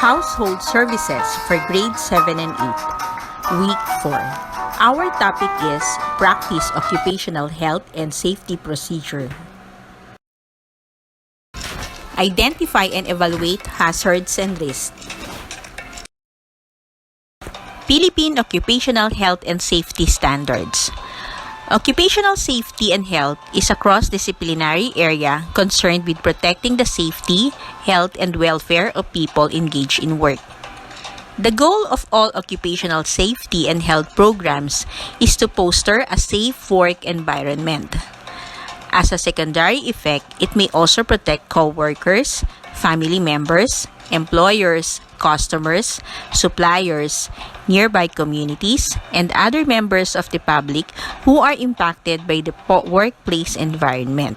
Household Services for Grade 7 and 8, Week 4. Our topic is Practice Occupational Health and Safety Procedure. Identify and evaluate hazards and risks. Philippine Occupational Health and Safety Standards. Occupational safety and health is a cross-disciplinary area concerned with protecting the safety, health, and welfare of people engaged in work. The goal of all occupational safety and health programs is to foster a safe work environment. As a secondary effect, it may also protect co-workers, family members, employers, customers, suppliers, nearby communities, and other members of the public who are impacted by the workplace environment.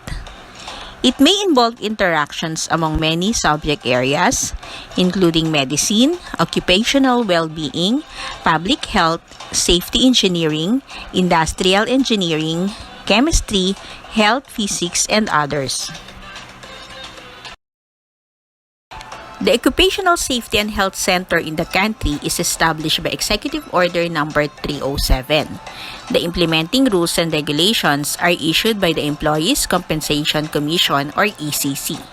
It may involve interactions among many subject areas, including medicine, occupational well-being, public health, safety engineering, industrial engineering, chemistry, health physics, and others. The Occupational Safety and Health Center in the country is established by Executive Order No. 307. The implementing rules and regulations are issued by the Employees Compensation Commission or ECC.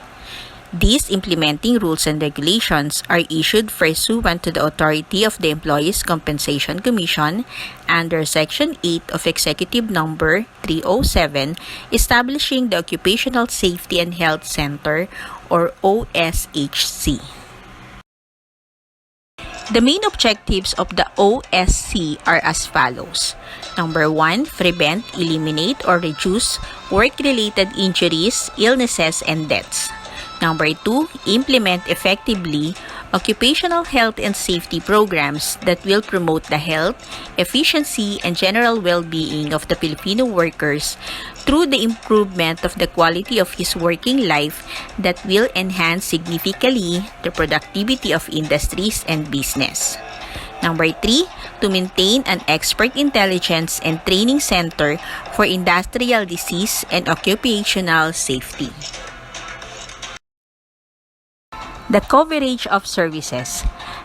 These implementing rules and regulations are issued pursuant to the authority of the Employees Compensation Commission under Section 8 of Executive No. 307, establishing the Occupational Safety and Health Center or OSHC. The main objectives of the OSC are as follows. Number 1, prevent, eliminate, or reduce work-related injuries, illnesses, and deaths. Number 2, implement effectively occupational health and safety programs that will promote the health, efficiency, and general well-being of the Filipino workers through the improvement of the quality of his working life that will enhance significantly the productivity of industries and business. Number 3, to maintain an expert intelligence and training center for industrial disease and occupational safety. The coverage of services.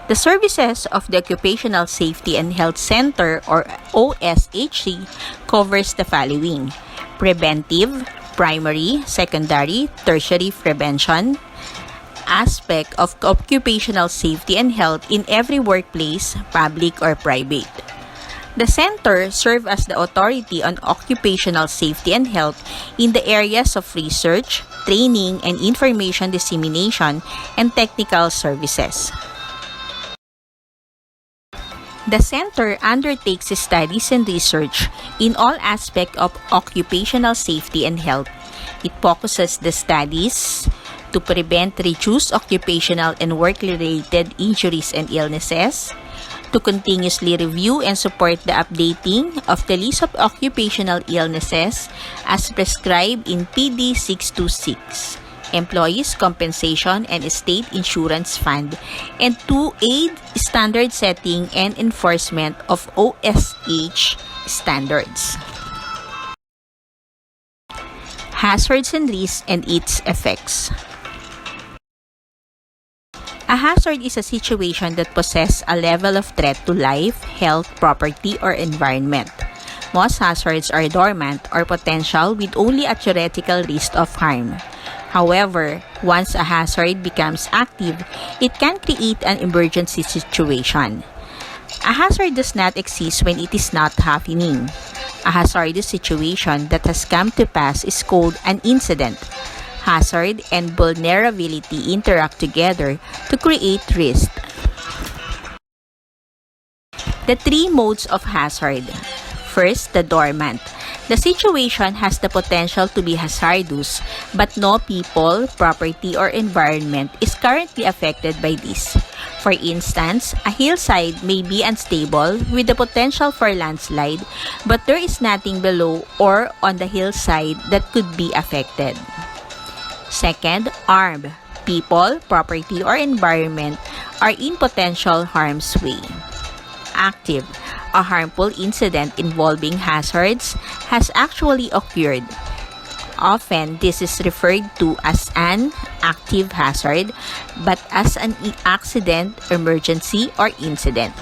The services of the Occupational Safety and Health Center or OSHC covers the following: preventive, primary, secondary, tertiary prevention, aspect of occupational safety and health in every workplace, public or private. The center serves as the authority on occupational safety and health in the areas of research, training, and information dissemination and technical services. The center undertakes studies and research in all aspects of occupational safety and health. It focuses the studies to prevent, reduce occupational and work-related injuries and illnesses, to continuously review and support the updating of the list of occupational illnesses as prescribed in PD 626, Employees Compensation and State Insurance Fund, and to aid standard setting and enforcement of OSH standards. Hazards and risks and its effects. A hazard is a situation that poses a level of threat to life, health, property, or environment. Most hazards are dormant or potential with only a theoretical risk of harm. However, once a hazard becomes active, it can create an emergency situation. A hazard does not exist when it is not happening. A hazardous situation that has come to pass is called an incident. Hazard and vulnerability interact together to create risk. The three modes of hazard. First, the dormant. The situation has the potential to be hazardous, but no people, property, or environment is currently affected by this. For instance, a hillside may be unstable with the potential for landslide, but there is nothing below or on the hillside that could be affected. Second, armed. People, property, or environment are in potential harm's way. Active. A harmful incident involving hazards has actually occurred. Often, this is referred to as an active hazard, but as an accident, emergency, or incident.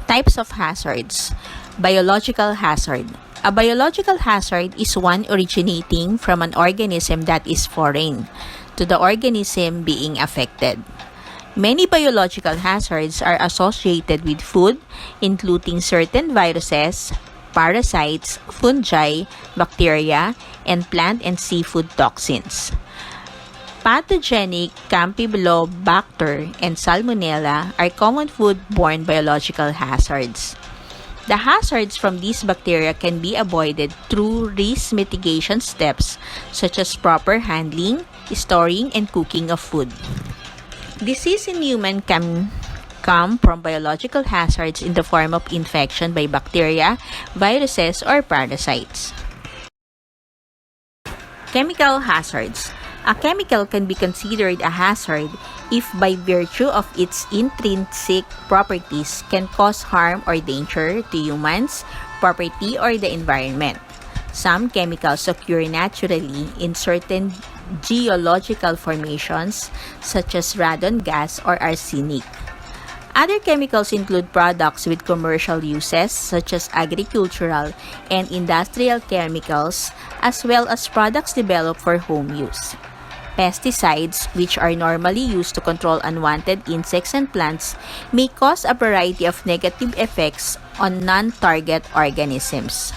Types of hazards. Biological hazard. A biological hazard is one originating from an organism that is foreign to the organism being affected. Many biological hazards are associated with food, including certain viruses, parasites, fungi, bacteria, and plant and seafood toxins. Pathogenic Campylobacter and Salmonella are common food-borne biological hazards. The hazards from these bacteria can be avoided through risk mitigation steps such as proper handling, storing, and cooking of food. Disease in humans can come from biological hazards in the form of infection by bacteria, viruses, or parasites. Chemical hazards. A chemical can be considered a hazard if by virtue of its intrinsic properties can cause harm or danger to humans, property, or the environment. Some chemicals occur naturally in certain geological formations such as radon gas or arsenic. Other chemicals include products with commercial uses such as agricultural and industrial chemicals, as well as products developed for home use. Pesticides, which are normally used to control unwanted insects and plants, may cause a variety of negative effects on non-target organisms.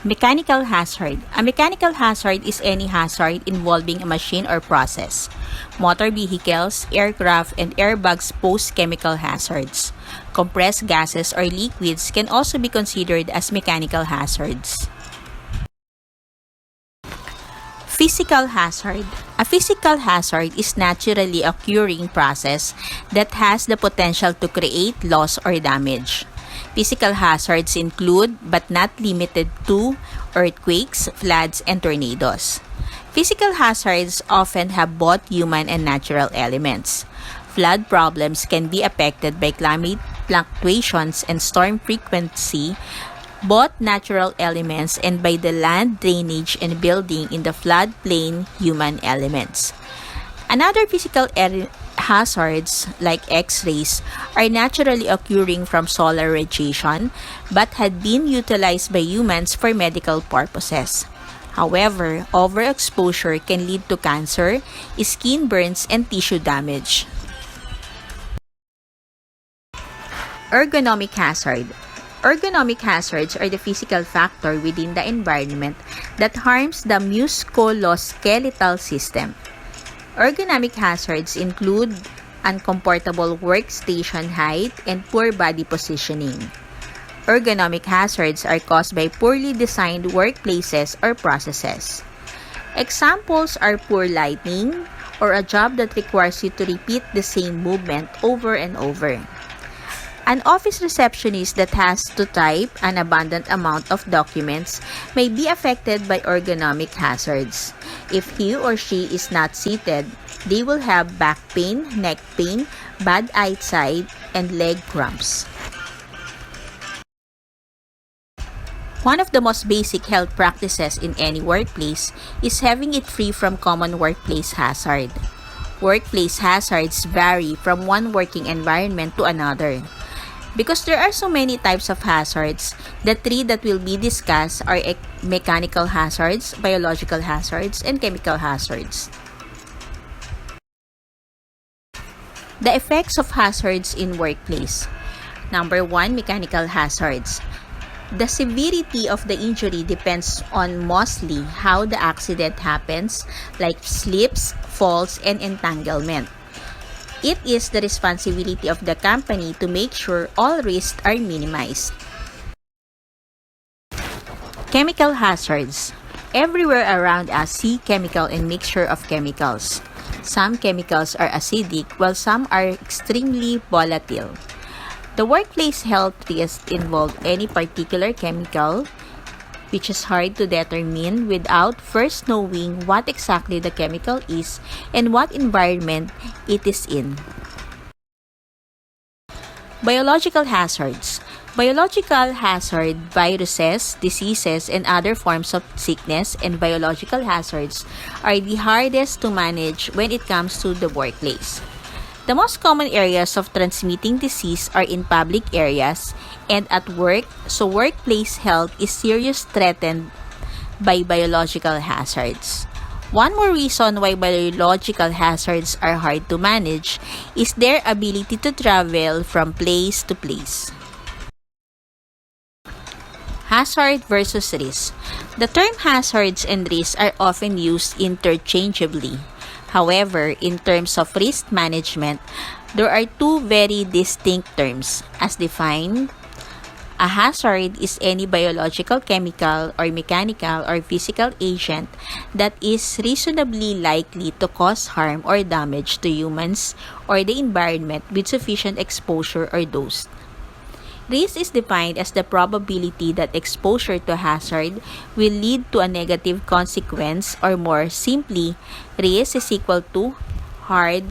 Mechanical hazard. A mechanical hazard is any hazard involving a machine or process. Motor vehicles, aircraft, and airbags pose chemical hazards. Compressed gases or liquids can also be considered as mechanical hazards. Physical hazard. A physical hazard is naturally occurring process that has the potential to create loss or damage. Physical hazards include, but not limited to, earthquakes, floods, and tornadoes. Physical hazards often have both human and natural elements. Flood problems can be affected by climate fluctuations and storm frequency, both natural elements, and by the land drainage and building in the floodplain human elements. Another physical hazards like X-rays are naturally occurring from solar radiation but had been utilized by humans for medical purposes. However, overexposure can lead to cancer, skin burns, and tissue damage. Ergonomic hazard. Ergonomic hazards are the physical factor within the environment that harms the musculoskeletal system. Ergonomic hazards include uncomfortable workstation height and poor body positioning. Ergonomic hazards are caused by poorly designed workplaces or processes. Examples are poor lighting or a job that requires you to repeat the same movement over and over. An office receptionist that has to type an abundant amount of documents may be affected by ergonomic hazards. If he or she is not seated, they will have back pain, neck pain, bad eyesight, and leg cramps. One of the most basic health practices in any workplace is having it free from common workplace hazard. Workplace hazards vary from one working environment to another. Because there are so many types of hazards, the three that will be discussed are mechanical hazards, biological hazards, and chemical hazards. The effects of hazards in workplace. Number 1, mechanical hazards. The severity of the injury depends on mostly how the accident happens, like slips, falls, and entanglement. It is the responsibility of the company to make sure all risks are minimized. Chemical hazards. Everywhere around us see chemical and mixture of chemicals. Some chemicals are acidic while some are extremely volatile. The workplace health risks involve any particular chemical, which is hard to determine without first knowing what exactly the chemical is and what environment it is in. Biological hazards. Biological hazard, viruses, diseases, and other forms of sickness and biological hazards are the hardest to manage when it comes to the workplace. The most common areas of transmitting disease are in public areas and at work, so workplace health is seriously threatened by biological hazards. One more reason why biological hazards are hard to manage is their ability to travel from place to place. Hazard versus risk. The term hazards and risks are often used interchangeably. However, in terms of risk management, there are two very distinct terms as defined. A hazard is any biological, chemical, or mechanical or physical agent that is reasonably likely to cause harm or damage to humans or the environment with sufficient exposure or dose. Risk is defined as the probability that exposure to hazard will lead to a negative consequence, or more simply, risk is equal to hard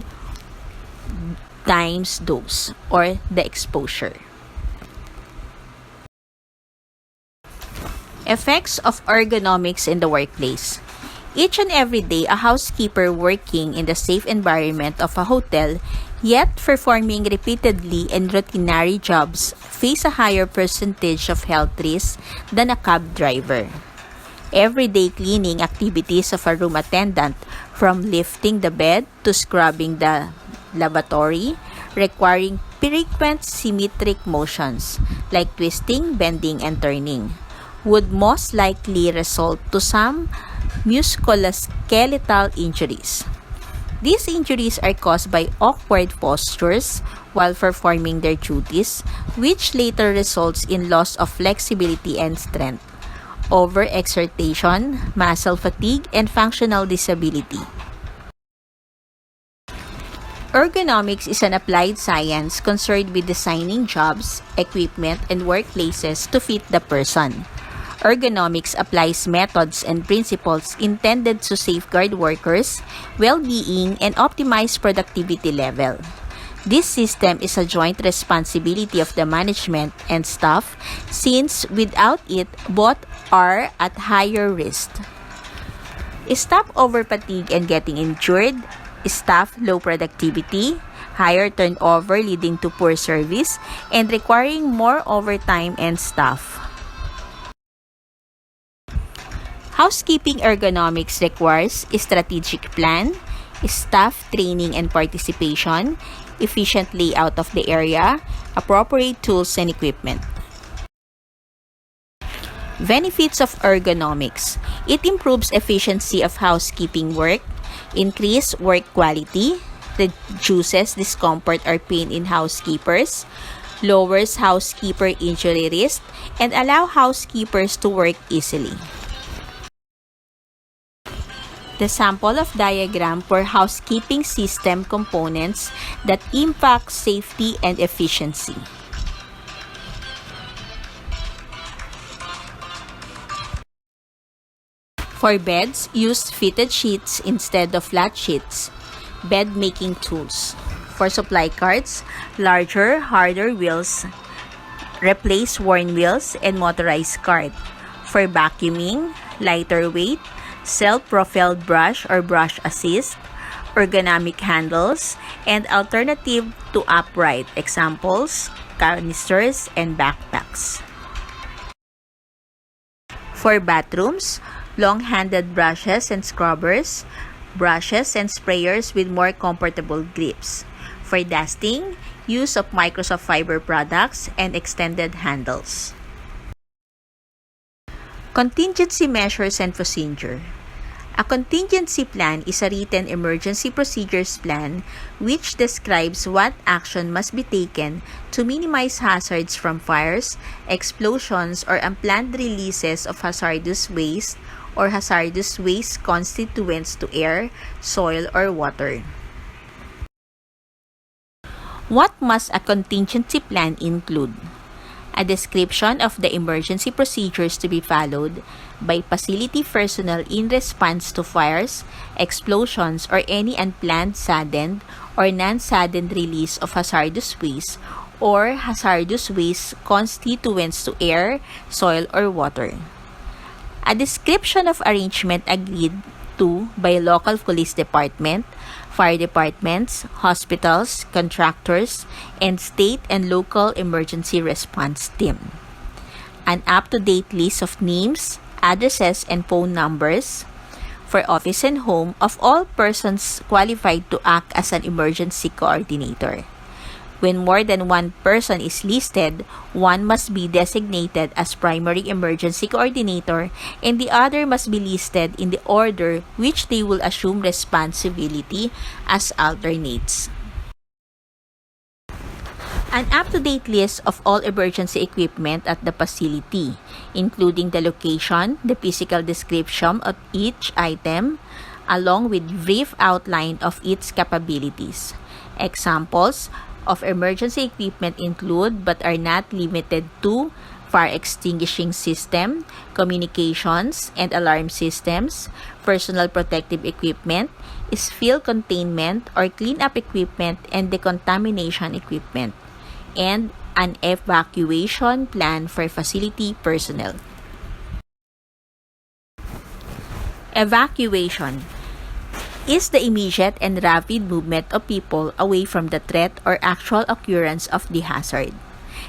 times dose or the exposure. Effects of ergonomics in the workplace. Each and every day, a housekeeper working in the safe environment of a hotel, yet performing repeatedly and routinary jobs, face a higher percentage of health risks than a cab driver. Everyday cleaning activities of a room attendant, from lifting the bed to scrubbing the lavatory, requiring frequent symmetric motions like twisting, bending, and turning, would most likely result to some musculoskeletal injuries. These injuries are caused by awkward postures while performing their duties, which later results in loss of flexibility and strength, overexertion, muscle fatigue, and functional disability. Ergonomics is an applied science concerned with designing jobs, equipment, and workplaces to fit the person. Ergonomics applies methods and principles intended to safeguard workers' well-being and optimize productivity level. This system is a joint responsibility of the management and staff, since without it, both are at higher risk. Staff over fatigue and getting injured, staff low productivity, higher turnover leading to poor service, and requiring more overtime and staff. Housekeeping ergonomics requires a strategic plan, staff training and participation, efficient layout of the area, appropriate tools and equipment. Benefits of ergonomics. It improves efficiency of housekeeping work, increases work quality, reduces discomfort or pain in housekeepers, lowers housekeeper injury risk, and allow housekeepers to work easily. The sample of diagram for housekeeping system components that impact safety and efficiency. For beds, use fitted sheets instead of flat sheets. Bed making tools. For supply carts, larger, harder wheels. Replace worn wheels and motorized cart. For vacuuming, lighter weight, self-propelled brush or brush assist, ergonomic handles, and alternative to upright, examples, canisters, and backpacks. For bathrooms, long-handled brushes and scrubbers, brushes and sprayers with more comfortable grips. For dusting, use of Microsoft fiber products and extended handles. Contingency measures and procedure. A contingency plan is a written emergency procedures plan which describes what action must be taken to minimize hazards from fires, explosions, or unplanned releases of hazardous waste or hazardous waste constituents to air, soil, or water. What must a contingency plan include? A description of the emergency procedures to be followed by facility personnel in response to fires, explosions, or any unplanned sudden or non-sudden release of hazardous waste or hazardous waste constituents to air, soil, or water. A description of arrangement agreed to by local police department, fire departments, hospitals, contractors, and state and local emergency response team. An up-to-date list of names, addresses, and phone numbers for office and home of all persons qualified to act as an emergency coordinator. When more than one person is listed, one must be designated as primary emergency coordinator and the other must be listed in the order which they will assume responsibility as alternates. An up-to-date list of all emergency equipment at the facility, including the location, the physical description of each item, along with brief outline of its capabilities. Examples of emergency equipment include but are not limited to fire extinguishing system, communications and alarm systems, personal protective equipment, spill containment or cleanup equipment and decontamination equipment, and an evacuation plan for facility personnel. Evacuation is the immediate and rapid movement of people away from the threat or actual occurrence of the hazard.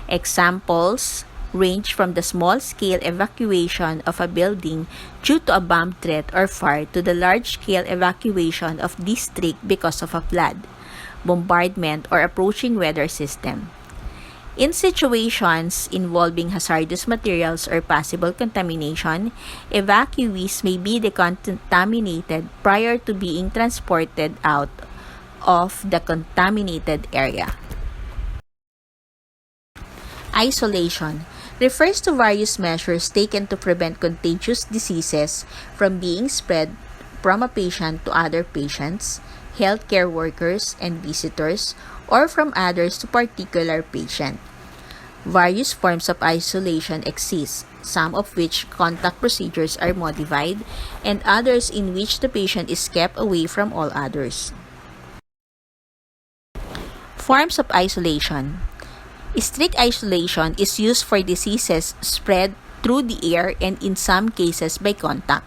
Examples range from the small-scale evacuation of a building due to a bomb threat or fire to the large-scale evacuation of district because of a flood, bombardment, or approaching weather system. In situations involving hazardous materials or possible contamination, evacuees may be decontaminated prior to being transported out of the contaminated area. Isolation refers to various measures taken to prevent contagious diseases from being spread from a patient to other patients, healthcare workers and visitors, or from others to particular patient. Various forms of isolation exist, some of which contact procedures are modified, and others in which the patient is kept away from all others. Forms of isolation. Strict isolation is used for diseases spread through the air and in some cases by contact.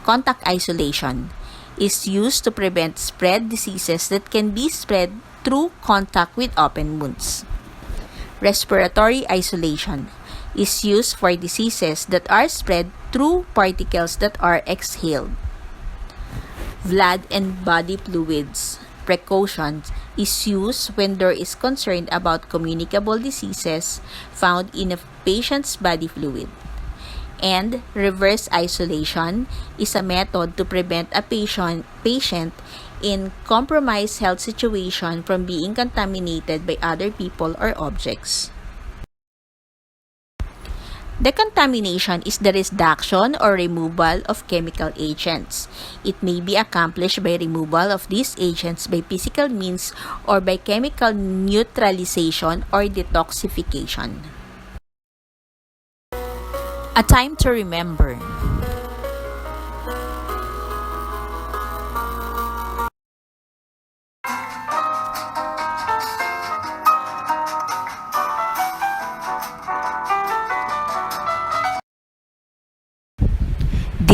Contact isolation is used to prevent spread diseases that can be spread through contact with open wounds. Respiratory isolation is used for diseases that are spread through particles that are exhaled. Blood and body fluids precautions is used when there is concern about communicable diseases found in a patient's body fluid. And reverse isolation is a method to prevent a patient in compromised health situation from being contaminated by other people or objects. Decontamination is the reduction or removal of chemical agents. It may be accomplished by removal of these agents by physical means or by chemical neutralization or detoxification. A time to remember.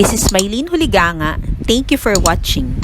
This is Maylene Huliganga. Thank you for watching.